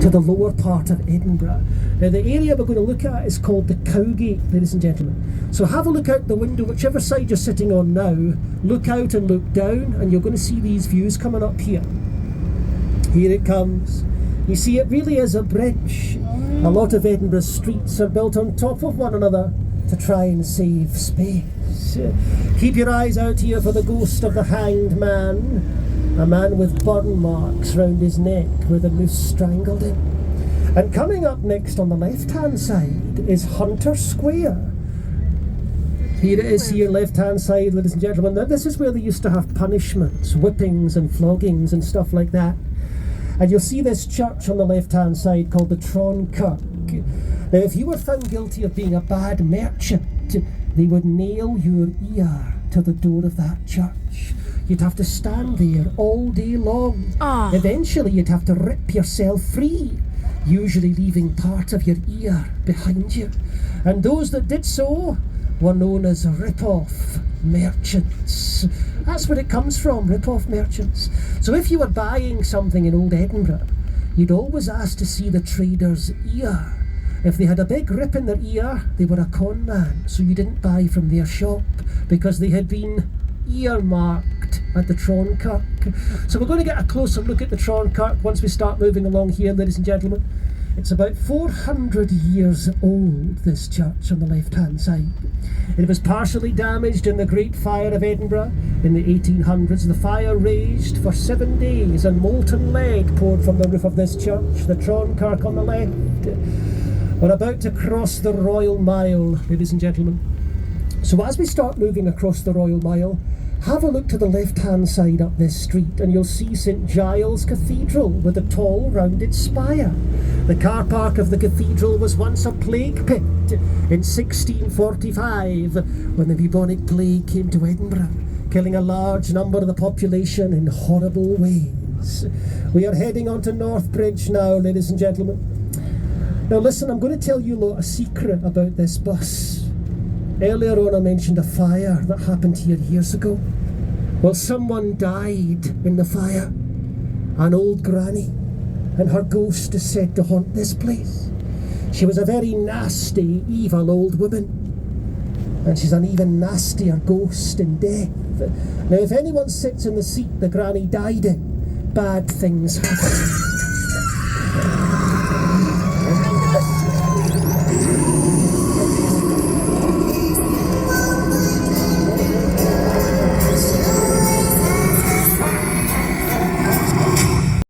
to the lower part of Edinburgh. Now the area we're going to look at is called the Cowgate, ladies and gentlemen. So have a look out the window, whichever side you're sitting on now, look out and look down, and you're going to see these views coming up here. Here it comes. You see, it really is a bridge. A lot of Edinburgh's streets are built on top of one another to try and save space. Keep your eyes out here for the ghost of the hanged man, a man with burn marks round his neck where the noose strangled him. And coming up next on the left-hand side is Hunter Square. Here it is here, left-hand side, ladies and gentlemen. Now this is where they used to have punishments, whippings and floggings and stuff like that. And you'll see this church on the left-hand side called the Tron Kirk. Now, if you were found guilty of being a bad merchant, they would nail your ear to the door of that church. You'd have to stand there all day long. Eventually, you'd have to rip yourself free, usually leaving part of your ear behind you. And those that did so were known as rip-off merchants. That's where it comes from, rip-off merchants. So if you were buying something in Old Edinburgh, you'd always ask to see the trader's ear. If they had a big rip in their ear, they were a con man, so you didn't buy from their shop because they had been earmarked at the Tron Kirk. So we're going to get a closer look at the Tron Kirk once we start moving along here, ladies and gentlemen. It's about 400 years old, this church on the left-hand side. It was partially damaged in the Great Fire of Edinburgh in the 1800s. The fire raged for 7 days and molten lead poured from the roof of this church, the Tron Kirk on the left. We're about to cross the Royal Mile, ladies and gentlemen. So as we start moving across the Royal Mile, have a look to the left-hand side up this street and you'll see St Giles Cathedral with a tall, rounded spire. The car park of the cathedral was once a plague pit in 1645 when the bubonic plague came to Edinburgh, killing a large number of the population in horrible ways. We are heading onto North Bridge now, ladies and gentlemen. Now listen, I'm going to tell you a secret about this bus. Earlier on I mentioned a fire that happened here years ago. Well, someone died in the fire. An old granny. And her ghost is said to haunt this place. She was a very nasty, evil old woman. And she's an even nastier ghost in death. Now if anyone sits in the seat the granny died in, bad things happen.